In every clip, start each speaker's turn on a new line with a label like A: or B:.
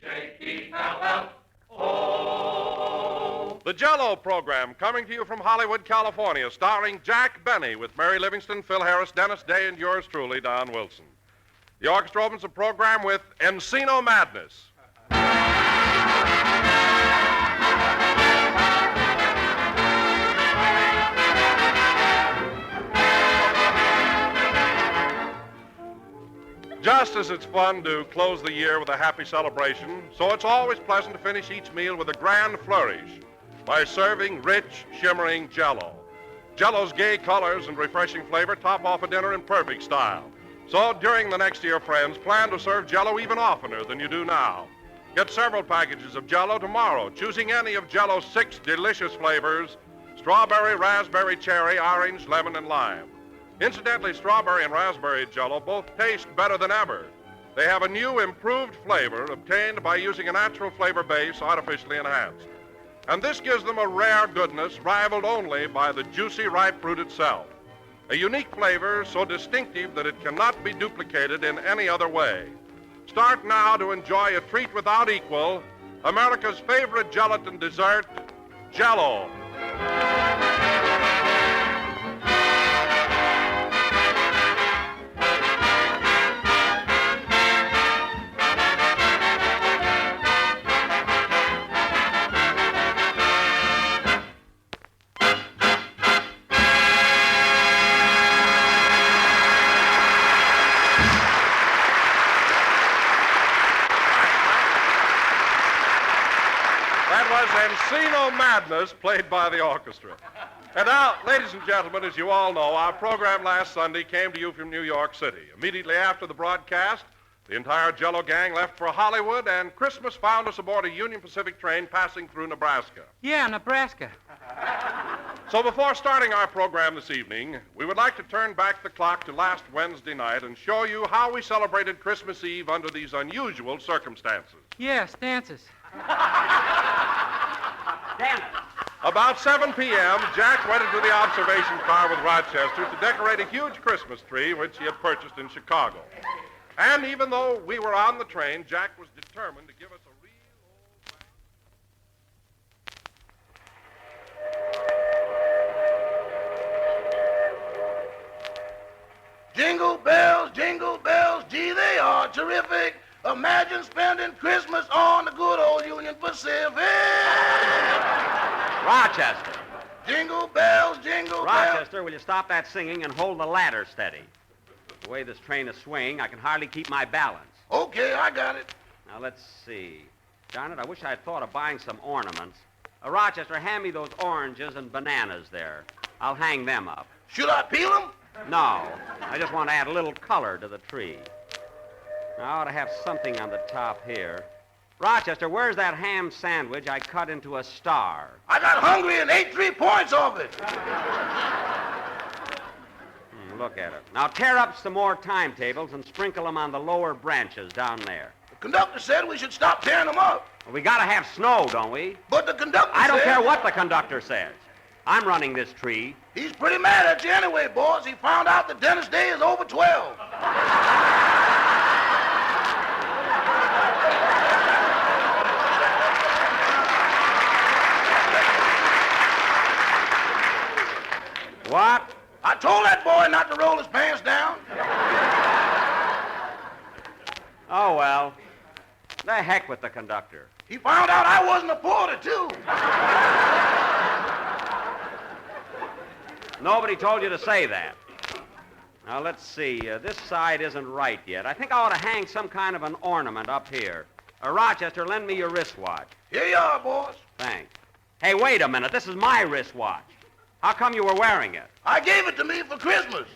A: J-E-L-L-O.
B: The Jell-O program coming to you from Hollywood, California, starring Jack Benny with Mary Livingston, Phil Harris, Dennis Day, and yours truly, Don Wilson. The orchestra opens the program with Encino Madness. Just as it's fun to close the year with a happy celebration, so it's always pleasant to finish each meal with a grand flourish by serving rich, shimmering Jell-O. Jell-O's gay colors and refreshing flavor top off a dinner in perfect style. So during the next year, friends, plan to serve Jell-O even oftener than you do now. Get several packages of Jell-O tomorrow, choosing any of Jell-O's 6 delicious flavors: strawberry, raspberry, cherry, orange, lemon, and lime. Incidentally, strawberry and raspberry Jell-O both taste better than ever. They have a new, improved flavor obtained by using a natural flavor base artificially enhanced. And this gives them a rare goodness rivaled only by the juicy, ripe fruit itself. A unique flavor so distinctive that it cannot be duplicated in any other way. Start now to enjoy a treat without equal, America's favorite gelatin dessert, Jell-O. Encino Madness, played by the orchestra. And now, ladies and gentlemen, as you all know, our program last Sunday came to you from New York City. Immediately after the broadcast, the entire Jell-O gang left for Hollywood, and Christmas found us aboard a Union Pacific train passing through Nebraska.
C: Yeah, Nebraska.
B: So before starting our program this evening, we would like to turn back the clock to last Wednesday night and show you how we celebrated Christmas Eve under these unusual circumstances.
C: Yeah, stances.
D: Damn it.
B: About 7 p.m., Jack went into the observation car with Rochester to decorate a huge Christmas tree which he had purchased in Chicago. And even though we were on the train, Jack was determined to give us a real
E: Jingle bells, gee, they are terrific. Imagine spending Christmas on the good old Union Pacific.
D: Rochester.
E: Jingle bells, jingle bells.
D: Rochester, will you stop that singing and hold the ladder steady? The way this train is swinging, I can hardly keep my balance.
E: Okay, I got it.
D: Now, let's see. Darn it, I wish I'd thought of buying some ornaments. Rochester, hand me those oranges and bananas there. I'll hang them up.
E: Should I peel them?
D: No, I just want to add a little color to the tree. Now, I ought to have something on the top here. Rochester, where's that ham sandwich I cut into a star?
E: I got hungry and ate 3 points off it.
D: Look at it. Now, tear up some more timetables and sprinkle them on the lower branches down there.
E: The conductor said we should stop tearing them up.
D: Well, we got to have snow, don't we?
E: But the conductor
D: I don't
E: said...
D: care what the conductor says. I'm running this tree.
E: He's pretty mad at you anyway, boss. He found out that Dennis Day is over 12.
D: What?
E: I told that boy not to roll his pants down.
D: Oh, well. The heck with the conductor.
E: He found out I wasn't a porter, too.
D: Nobody told you to say that. Now, let's see. This side isn't right yet. I think I ought to hang some kind of an ornament up here. Rochester, lend me your wristwatch.
E: Here you are, boss.
D: Thanks. Hey, wait a minute. This is my wristwatch. How come you were wearing it?
E: I gave it to me for Christmas.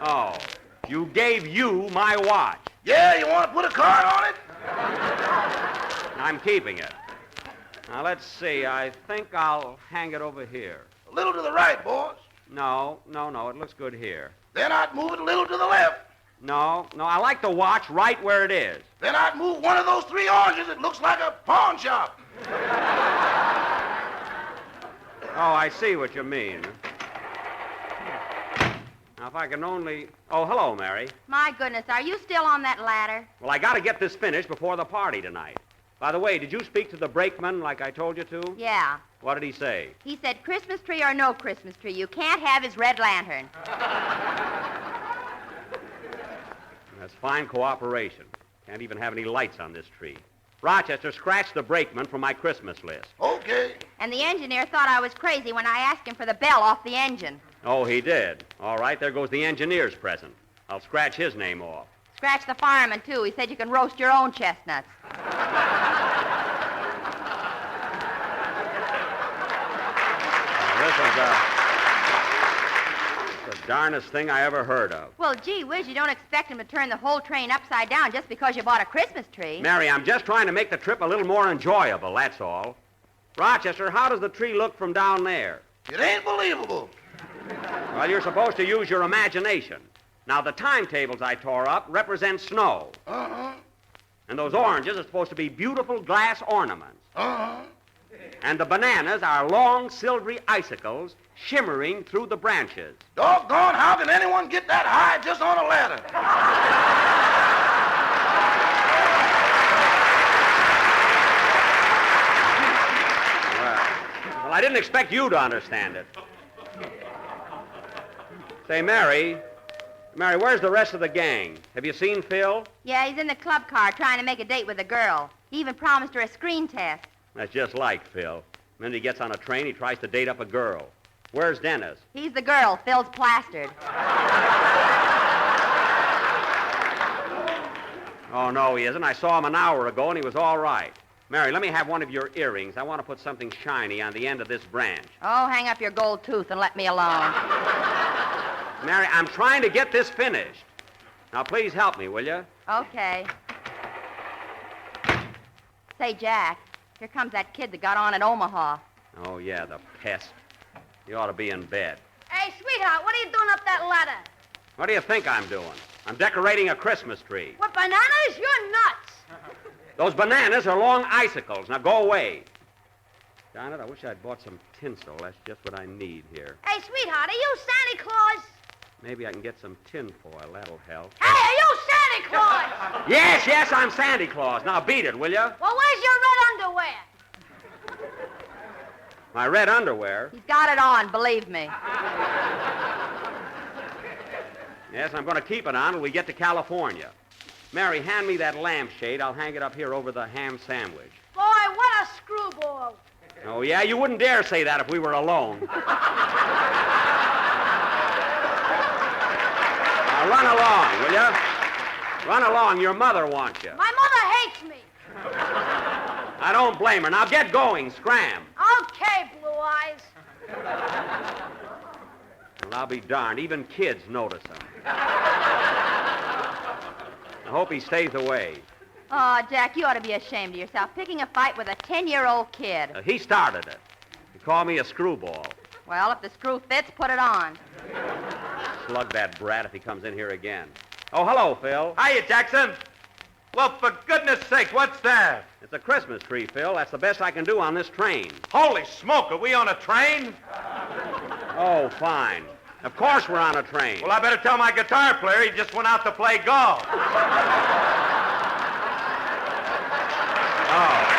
D: Oh, you gave you my watch.
E: Yeah, you want to put a card on it?
D: I'm keeping it. Now, let's see. I think I'll hang it over here.
E: A little to the right, boss.
D: No. It looks good here.
E: Then I'd move it a little to the left.
D: No. I like the watch right where it is.
E: Then I'd move one of those 3 oranges. It looks like a pawn shop.
D: Oh, I see what you mean. Now, if I can only... Oh, hello, Mary.
A: My goodness, are you still on that ladder?
D: Well, I got to get this finished before the party tonight. By the way, did you speak to the brakeman like I told you to?
A: Yeah.
D: What did he say?
A: He said Christmas tree or no Christmas tree, you can't have his red lantern.
D: That's fine cooperation. Can't even have any lights on this tree. Rochester, scratch the brakeman from my Christmas list.
E: Okay.
A: And the engineer thought I was crazy when I asked him for the bell off the engine.
D: Oh, he did. All right, there goes the engineer's present. I'll scratch his name off.
A: Scratch the fireman, too. He said you can roast your own chestnuts.
D: This is the darnest thing I ever heard of.
A: Well, gee whiz, you don't expect him to turn the whole train upside down just because you bought a Christmas tree.
D: Mary, I'm just trying to make the trip a little more enjoyable, that's all. Rochester, how does the tree look from down there?
E: It ain't believable.
D: Well, you're supposed to use your imagination. Now, the timetables I tore up represent snow.
E: Uh-huh.
D: And those oranges are supposed to be beautiful glass ornaments.
E: Uh-huh.
D: And the bananas are long, silvery icicles shimmering through the branches.
E: Doggone, how can anyone get that high just on a ladder?
D: Well, I didn't expect you to understand it. Say, Mary, where's the rest of the gang? Have you seen Phil?
A: Yeah, he's in the club car trying to make a date with a girl. He even promised her a screen test.
D: That's just like Phil. The minute he gets on a train, he tries to date up a girl. Where's Dennis?
A: He's the girl. Phil's plastered.
D: Oh, no, he isn't. I saw him an hour ago, and he was all right. Mary, let me have one of your earrings. I want to put something shiny on the end of this branch.
A: Oh, hang up your gold tooth and let me alone.
D: Mary, I'm trying to get this finished. Now, please help me, will you?
A: Okay. Say, Jack, here comes that kid that got on at Omaha.
D: Oh, yeah, the pest. He ought to be in bed.
F: Hey, sweetheart, what are you doing up that ladder?
D: What do you think I'm doing? I'm decorating a Christmas tree.
F: What, bananas? You're nuts.
D: Those bananas are long icicles. Now, go away. Darn it, I wish I'd bought some tinsel. That's just what I need here.
F: Hey, sweetheart, are you Santa Claus?
D: Maybe I can get some tinfoil. That'll help.
F: Hey, are you Santa Claus?
D: Yes, I'm Santa Claus. Now, beat it, will you?
F: Well, where's your red underwear?
D: My red underwear?
A: He's got it on, believe me.
D: Yes, I'm going to keep it on till we get to California. Mary, hand me that lampshade. I'll hang it up here over the ham sandwich.
F: Boy, what a screwball.
D: Oh, yeah? You wouldn't dare say that if we were alone. Now, run along, will you? Run along. Your mother wants you.
F: My mother hates me.
D: I don't blame her. Now, get going. Scram.
F: Okay, Blue Eyes.
D: Well, I'll be darned. Even kids notice him. I hope he stays away.
A: Oh, Jack, you ought to be ashamed of yourself, picking a fight with a 10-year-old kid.
D: He started it. He called me a screwball.
A: Well, if the screw fits, put it on.
D: Slug that brat if he comes in here again. Oh, hello, Phil.
G: Hiya, Jackson. Well, for goodness sake, what's that?
D: It's a Christmas tree, Phil. That's the best I can do on this train.
G: Holy smoke, are we on a train?
D: Oh, fine. Of course we're on a train.
G: Well, I better tell my guitar player he just went out to play golf.
D: Oh.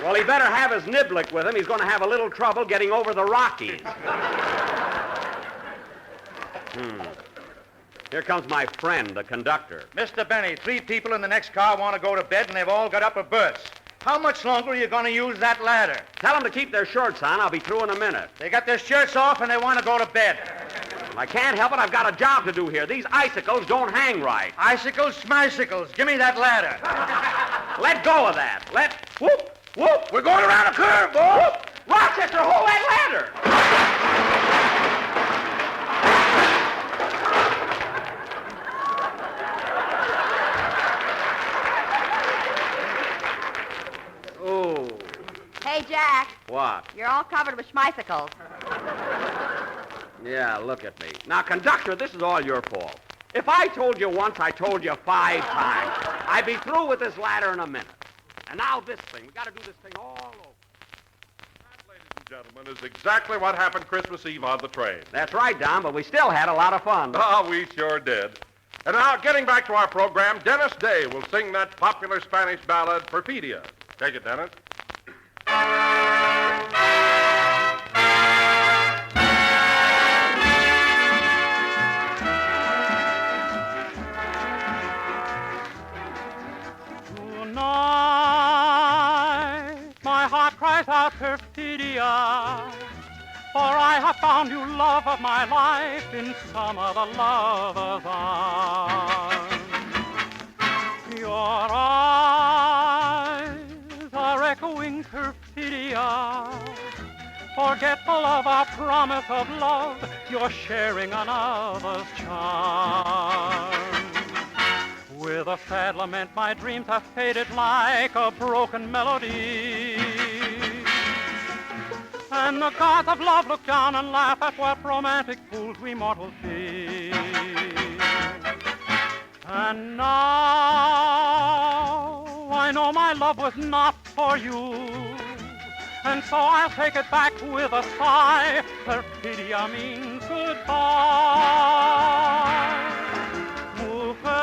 D: Well, he better have his niblick with him. He's going to have a little trouble getting over the Rockies. Here comes my friend, the conductor.
G: Mr. Benny, 3 people in the next car want to go to bed, and they've all got upper berths. How much longer are you going to use that ladder?
D: Tell them to keep their shirts on. I'll be through in a minute.
G: They got their shirts off, and they want to go to bed.
D: I can't help it. I've got a job to do here. These icicles don't hang right.
G: Icicles, schmicicles. Give me that ladder.
D: Let go of that. Whoop, whoop.
E: We're going around a curve, boy.
D: Whoop. Rochester, hold that ladder. Oh.
A: Hey, Jack,
D: What?
A: you're all covered with schmicicles.
D: Yeah, look at me. Now, conductor, this is all your fault. If I told you once, I told you 5 times. I'd be through with this ladder in a minute. And now this thing. We got to do this thing all over.
B: That, ladies and gentlemen, is exactly what happened Christmas Eve on the train.
D: That's right, Don, but we still had a lot of fun.
B: Oh, we sure did. And now, getting back to our program, Dennis Day will sing that popular Spanish ballad, Perfidia. Take it, Dennis.
C: Tonight, my heart cries out Perfidia, for I have found you love of my life in some other lover's arms. Your eyes are echoing Perfidia, forgetful of our promise of love, you're sharing another's charm. With a sad lament, my dreams have faded like a broken melody. And the gods of love look down and laugh at what romantic fools we mortals be. And now I know my love was not for you, and so I'll take it back with a sigh. Perfidia means goodbye. Mujer,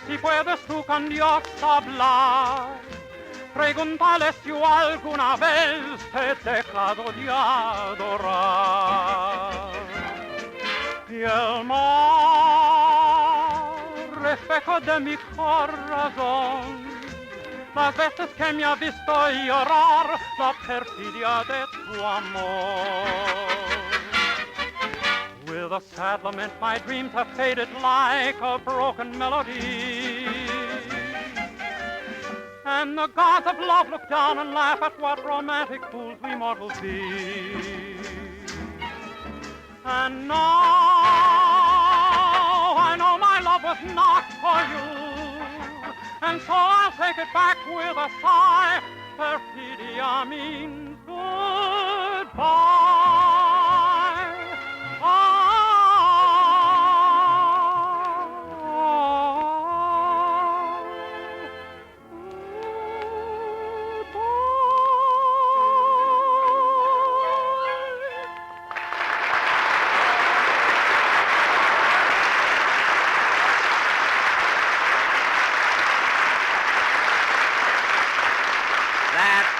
C: si puedes tú con Dios hablar, pregúntale si alguna vez te he dejado de adorar. Y el mar, espejo de mi corazón, las veces que me ha visto llorar, la perfidia de tu amor. With a sad lament, my dreams have faded like a broken melody. And the gods of love look down and laugh at what romantic fools we mortals be. And now I know my love was not for you, and so I'll take it back with a sigh. Perfidia means goodbye.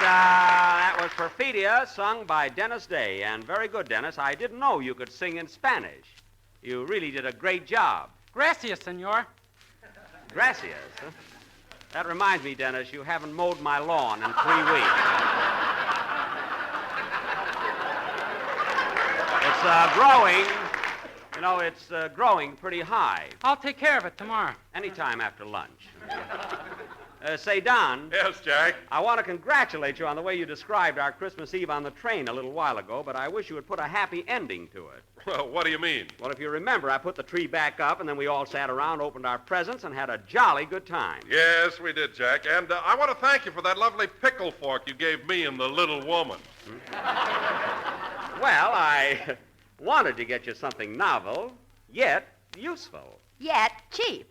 D: That was Perfidia, sung by Dennis Day. And very good, Dennis. I didn't know you could sing in Spanish. You really did a great job.
C: Gracias, senor.
D: Gracias. Huh? That reminds me, Dennis, you haven't mowed my lawn in 3 weeks. It's growing. You know, it's growing pretty high.
C: I'll take care of it tomorrow.
D: Anytime after lunch. Say, Don.
B: Yes, Jack.
D: I want to congratulate you on the way you described our Christmas Eve on the train a little while ago, but I wish you would put a happy ending to it.
B: Well, what do you mean?
D: Well, if you remember, I put the tree back up, and then we all sat around, opened our presents, and had a jolly good time.
B: Yes, we did, Jack. And I want to thank you for that lovely pickle fork you gave me and the little woman.
D: Well, I wanted to get you something novel, yet useful.
A: Yet cheap.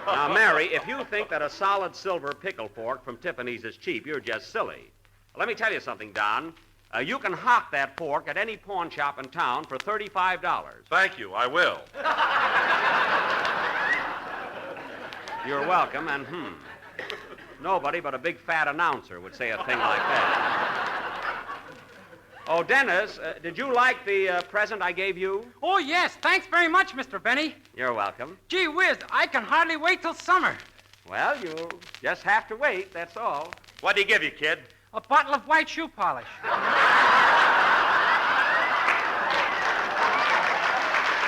D: Now, Mary, if you think that a solid silver pickle fork from Tiffany's is cheap, you're just silly. Let me tell you something, Don. You can hock that fork at any pawn shop in town for $35.
B: Thank you, I will.
D: You're welcome, and nobody but a big fat announcer would say a thing like that. Oh, Dennis, did you like the present I gave you?
C: Oh, yes. Thanks very much, Mr. Benny.
D: You're welcome.
C: Gee whiz, I can hardly wait till summer.
D: Well, you'll just have to wait, that's all.
G: What'd he give you, kid?
C: A bottle of white shoe polish.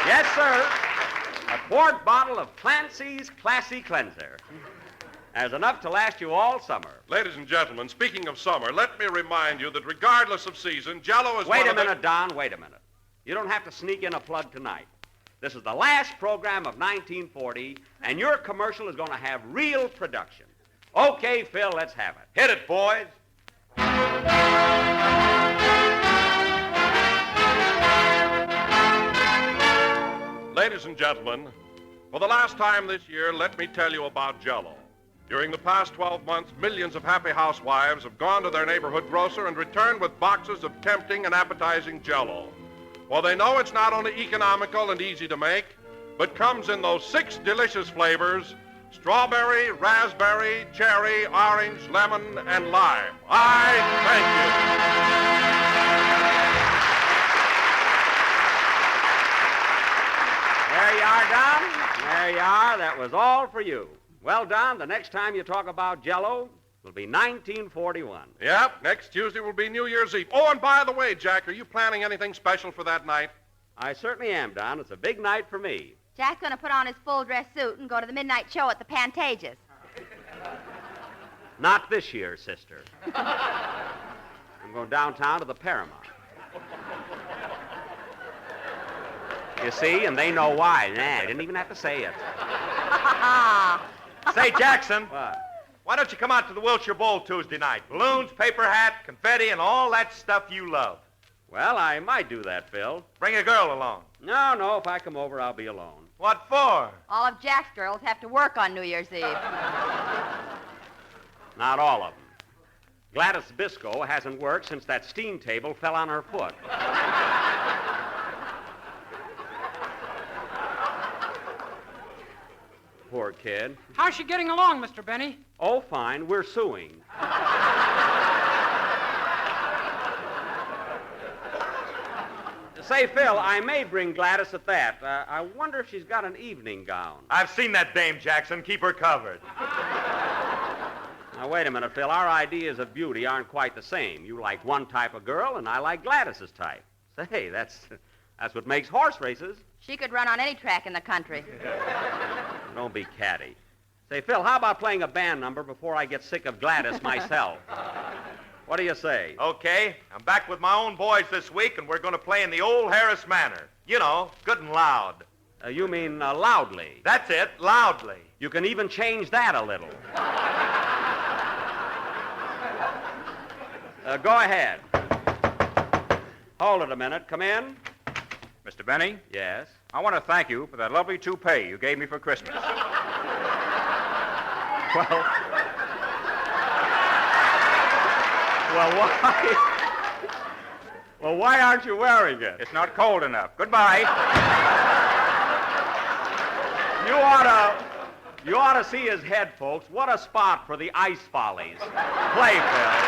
D: Yes, sir. A quart bottle of Clancy's Classy Cleanser. There's enough to last you all summer.
B: Ladies and gentlemen, speaking of summer, let me remind you that regardless of season, Jell-O is
D: Wait
B: one
D: a
B: of the...
D: minute, Don, wait a minute. You don't have to sneak in a plug tonight. This is the last program of 1940, and your commercial is going to have real production. Okay, Phil, let's have it.
G: Hit it, boys.
B: Ladies and gentlemen, For the last time this year, let me tell you about Jell-O. During the past 12 months, millions of happy housewives have gone to their neighborhood grocer and returned with boxes of tempting and appetizing Jell-O. For they know it's not only economical and easy to make, but comes in those 6 delicious flavors: strawberry, raspberry, cherry, orange, lemon, and lime. I thank you.
D: There you are, Don. There you are. That was all for you. Well, Don, the next time you talk about Jell-O will be 1941.
B: Yep, next Tuesday will be New Year's Eve. Oh, and by the way, Jack, are you planning anything special for that night?
D: I certainly am, Don. It's a big night for me.
A: Jack's going to put on his full dress suit and go to the midnight show at the Pantages.
D: Not this year, sister. I'm going downtown to the Paramount. You see, and they know why. Nah, I didn't even have to say it.
G: Say, Jackson,
D: What?
G: why don't you come out to the Wilshire Bowl Tuesday night? Balloons, paper hat, confetti, and all that stuff you love.
D: Well, I might do that, Phil.
G: Bring a girl along.
D: No, if I come over, I'll be alone.
G: What for?
A: All of Jack's girls have to work on New Year's Eve.
D: Not all of them. Gladys Biscoe hasn't worked since that steam table fell on her foot. Poor kid.
C: How's she getting along, Mr. Benny?
D: Oh, fine. We're suing. Say, Phil, I may bring Gladys at that. I wonder if she's got an evening gown.
G: I've seen that dame, Jackson. Keep her covered.
D: Now, wait a minute, Phil. Our ideas of beauty aren't quite the same. You like one type of girl, and I like Gladys's type. Say, that's what makes horse races.
A: She could run on any track in the country.
D: Don't be catty. Say, Phil, how about playing a band number before I get sick of Gladys myself? What do you say?
G: Okay, I'm back with my own boys this week, and we're going to play in the old Harris manner. You know, good and loud.
D: You mean loudly?
G: That's it, loudly.
D: You can even change that a little. Go ahead. Hold it a minute. Come in.
H: Mr. Benny,
D: Yes.
H: I want to thank you for that lovely toupee you gave me for Christmas.
D: Well, why aren't you wearing it?
H: It's not cold enough. Goodbye.
D: You ought to see his head, folks. What a spot for the ice follies. Play, Phil.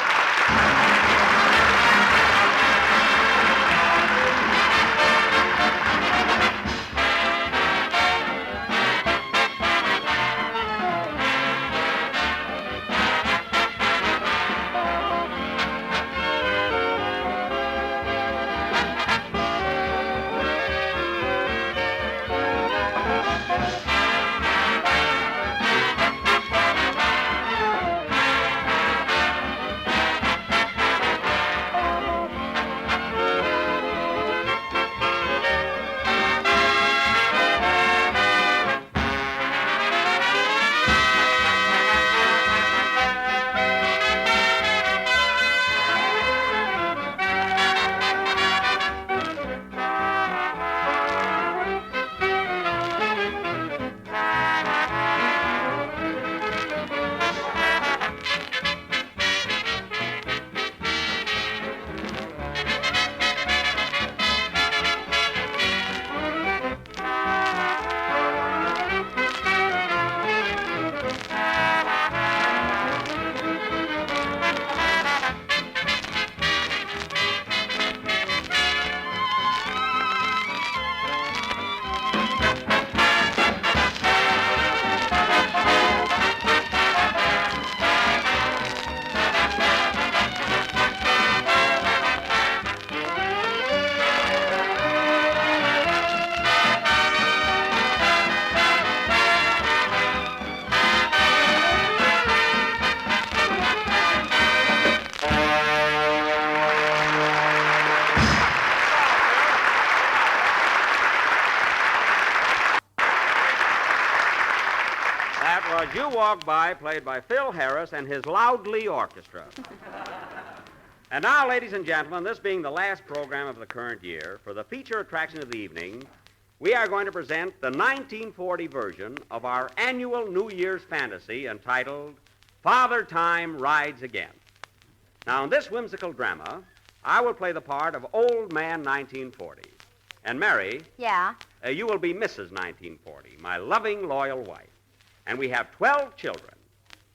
D: Was You Walk By, played by Phil Harris and his Loudly Orchestra. And now, ladies and gentlemen, this being the last program of the current year, for the feature attraction of the evening, we are going to present the 1940 version of our annual New Year's fantasy entitled Father Time Rides Again. Now, in this whimsical drama, I will play the part of Old Man 1940. And Mary,
A: Yeah?
D: you will be Mrs. 1940, my loving, loyal wife. And we have 12 children.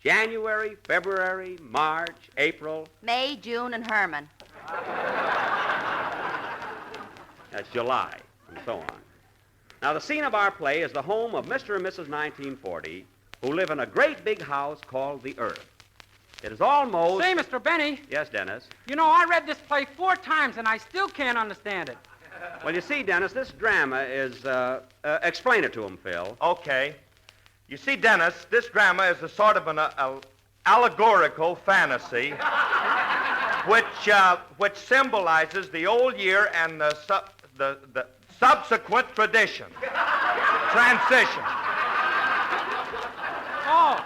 D: January, February, March, April.
A: May, June, and Herman.
D: That's July, and so on. Now, the scene of our play is the home of Mr. and Mrs. 1940, who live in a great big house called the Earth. It is almost...
C: Say, Mr. Benny,
D: Yes, Dennis?
C: you know, I read this play 4 times, and I still can't understand it.
D: Well, you see, Dennis, this drama is... explain it to him, Phil.
G: Okay. You see, Dennis, this drama is a sort of an allegorical fantasy which symbolizes the old year and the subsequent tradition. Transition.
C: Oh,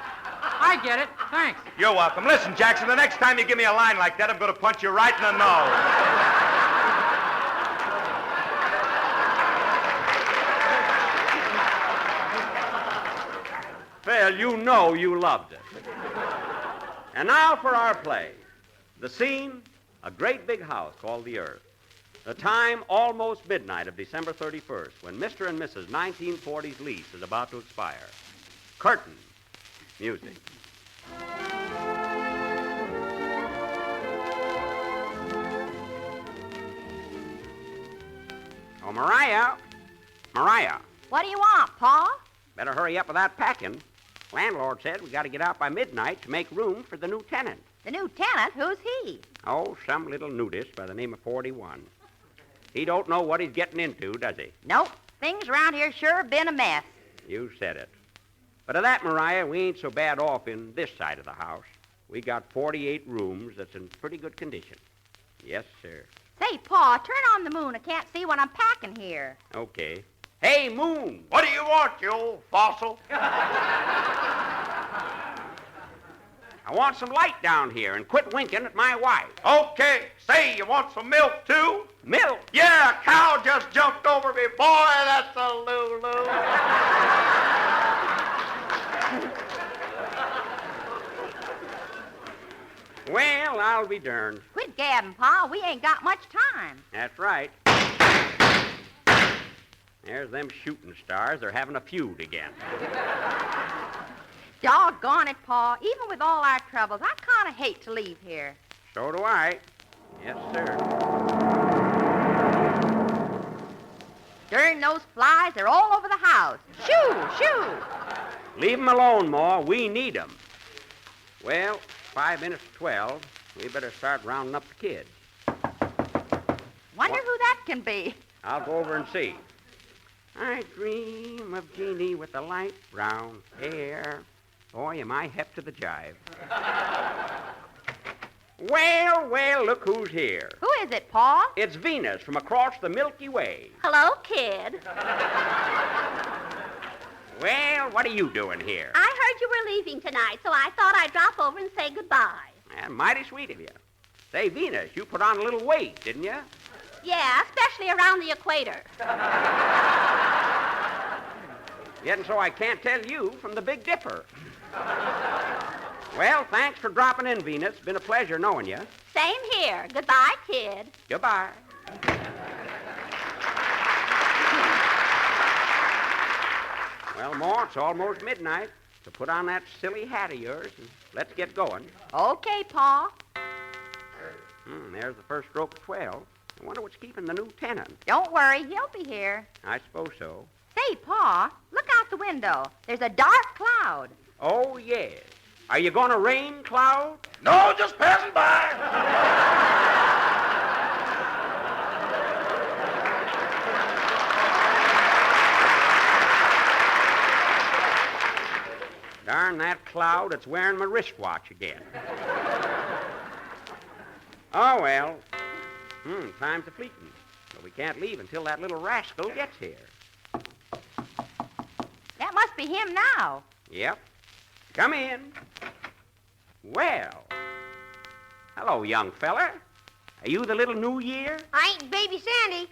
C: I get it. Thanks.
G: You're welcome. Listen, Jackson, the next time you give me a line like that, I'm going to punch you right in the nose.
D: Phil, you know you loved it. And now for our play. The scene, a great big house called the Earth. The time, almost midnight of December 31st, when Mr. and Mrs. 1940's lease is about to expire. Curtain. Music. Oh, Mariah. Mariah.
A: What do you want, Pa?
D: Better hurry up with that packing. Landlord said we got to get out by midnight to make room for the new tenant.
A: The new tenant? Who's he?
D: Oh, some little nudist by the name of 41. He don't know what he's getting into, does he?
A: Nope. Things around here sure have been a mess.
D: You said it. But of that, Mariah, we ain't so bad off in this side of the house. We got 48 rooms that's in pretty good condition. Yes, sir.
A: Say, Pa, turn on the moon. I can't see what I'm packing here.
D: Okay. Hey, Moon!
E: What do you want, you old fossil?
D: I want some light down here and quit winking at my wife.
E: Okay. Say, you want some milk, too?
D: Milk!
E: Yeah, a cow just jumped over me. Boy, that's a Lulu.
D: Well, I'll be darned.
A: Quit gabbing, Pa. We ain't got much time.
D: That's right. There's them shooting stars. They're having a feud again.
A: Doggone it, Pa. Even with all our troubles, I kind of hate to leave here.
D: So do I. Yes, sir.
A: Darn those flies. They're all over the house. Shoo, shoo.
D: Leave 'em alone, Ma. We need 'em. Well, 5 minutes to 12. We better start rounding up the kids.
A: Wonder who that can be.
D: I'll go over and see. I dream of Jeannie with the light brown hair. Boy, am I hep to the jive. Well, well, look who's here.
A: Who is it, Pa?
D: It's Venus from across the Milky Way.
F: Hello, kid.
D: Well, what are you doing here?
F: I heard you were leaving tonight, so I thought I'd drop over and say goodbye.
D: Mighty sweet of you. Say, Venus, you put on a little weight, didn't you?
F: Yeah, especially around the equator.
D: Yet and so I can't tell you from the Big Dipper. Well, thanks for dropping in, Venus. Been a pleasure knowing you.
F: Same here. Goodbye, kid.
D: Goodbye. Well, Ma, it's almost midnight. So put on that silly hat of yours and let's get going.
A: Okay, Pa.
D: There's the first stroke of 12. I wonder what's keeping the new tenant.
A: Don't worry. He'll be here.
D: I suppose so.
A: Say, Pa, look out the window. There's a dark cloud.
D: Oh, yes. Are you going to rain, Cloud?
E: No, just passing by.
D: Darn that Cloud, it's wearing my wristwatch again. Oh, well. Time's a-fleeting. But we can't leave until that little rascal gets here.
A: That must be him now.
D: Yep. Come in. Well. Hello, young feller. Are you the little New Year?
F: I ain't Baby Sandy.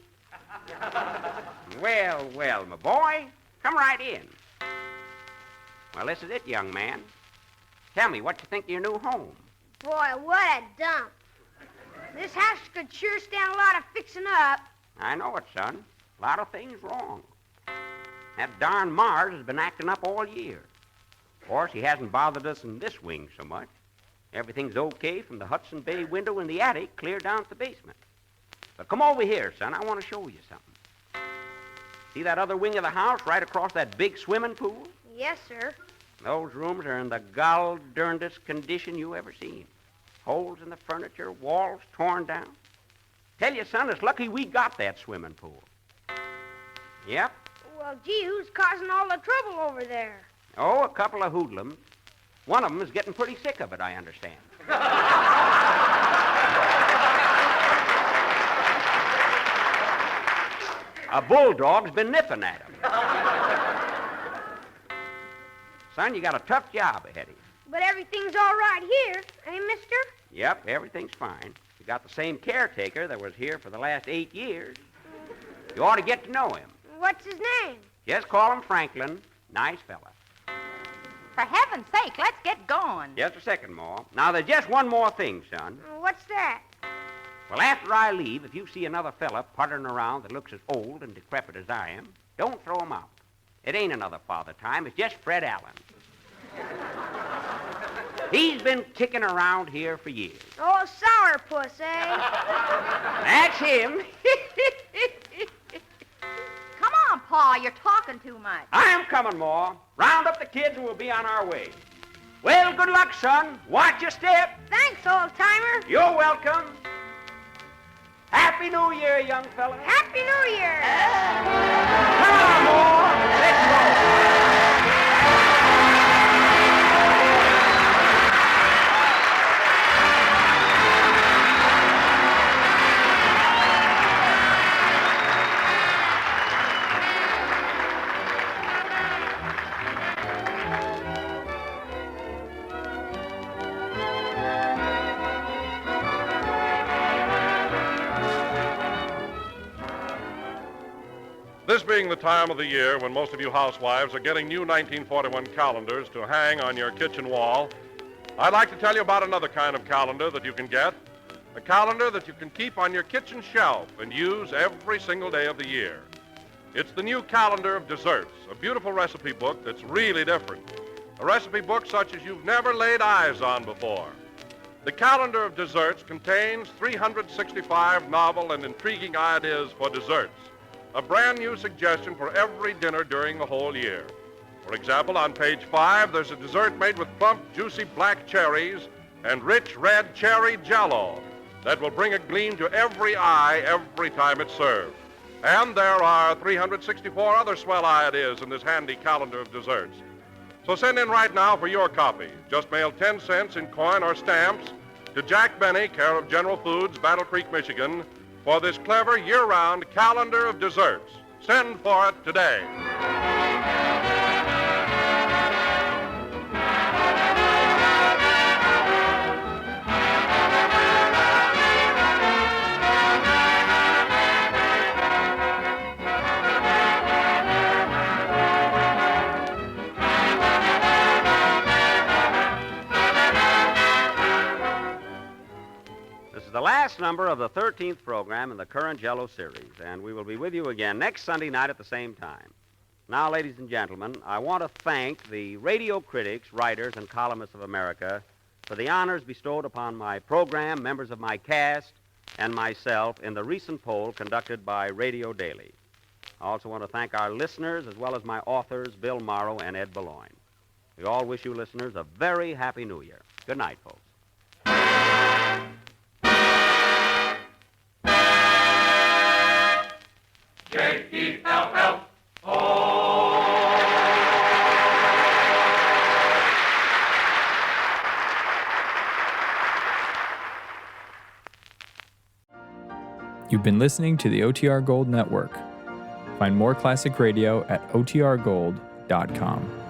D: Well, well, my boy, come right in. Well, this is it, young man. Tell me, what you think of your new home?
I: Boy, what a dump. This house could sure stand a lot of fixing up.
D: I know it, son. A lot of things wrong. That darn Mars has been acting up all year. Of course, he hasn't bothered us in this wing so much. Everything's okay from the Hudson Bay window in the attic clear down to the basement. But come over here, son. I want to show you something. See that other wing of the house right across that big swimming pool?
I: Yes, sir.
D: Those rooms are in the gall-darndest condition you ever seen. Holes in the furniture, walls torn down. Tell you, son, it's lucky we got that swimming pool. Yep.
I: Well, gee, who's causing all the trouble over there?
D: Oh, a couple of hoodlums. One of them is getting pretty sick of it, I understand. A bulldog's been nipping at him. Son, you got a tough job ahead of you.
I: But everything's all right here, eh, mister?
D: Yep, everything's fine. You got the same caretaker that was here for the last 8 years. You ought to get to know him.
I: What's his name?
D: Just call him Franklin. Nice fella.
A: For heaven's sake, let's get going.
D: Just a second more. Now, there's just one more thing, son.
I: What's that?
D: Well, after I leave, if you see another fella puttering around that looks as old and decrepit as I am, don't throw him out. It ain't another Father Time. It's just Fred Allen. He's been kicking around here for years.
I: Oh, sourpuss, eh?
D: That's him.
A: Come on, Pa, you're talking too much.
D: I'm coming, Ma. Round up the kids and we'll be on our way. Well, good luck, son. Watch your step.
I: Thanks, old-timer.
D: You're welcome. Happy New Year, young fella.
I: Happy New Year.
D: Come on, Ma. Let's go.
B: This being the time of the year when most of you housewives are getting new 1941 calendars to hang on your kitchen wall, I'd like to tell you about another kind of calendar that you can get. A calendar that you can keep on your kitchen shelf and use every single day of the year. It's the new Calendar of Desserts, a beautiful recipe book that's really different. A recipe book such as you've never laid eyes on before. The Calendar of Desserts contains 365 novel and intriguing ideas for desserts. A brand new suggestion for every dinner during the whole year. For example, on page 5, there's a dessert made with plump, juicy black cherries and rich red cherry jello that will bring a gleam to every eye every time it's served. And there are 364 other swell ideas in this handy calendar of desserts. So send in right now for your copy. Just mail 10 cents in coin or stamps to Jack Benny, care of General Foods, Battle Creek, Michigan, for this clever year-round calendar of desserts. Send for it today.
D: The last number of the 13th program in the current Jello series, and we will be with you again next Sunday night at the same time. Now, ladies and gentlemen, I want to thank the radio critics, writers, and columnists of America for the honors bestowed upon my program, members of my cast, and myself in the recent poll conducted by Radio Daily. I also want to thank our listeners as well as my authors, Bill Morrow and Ed Boulogne. We all wish you listeners a very happy New Year. Good night, folks.
C: J-E-L-L-O.
J: You've been listening to the OTR Gold Network. Find more classic radio at otrgold.com.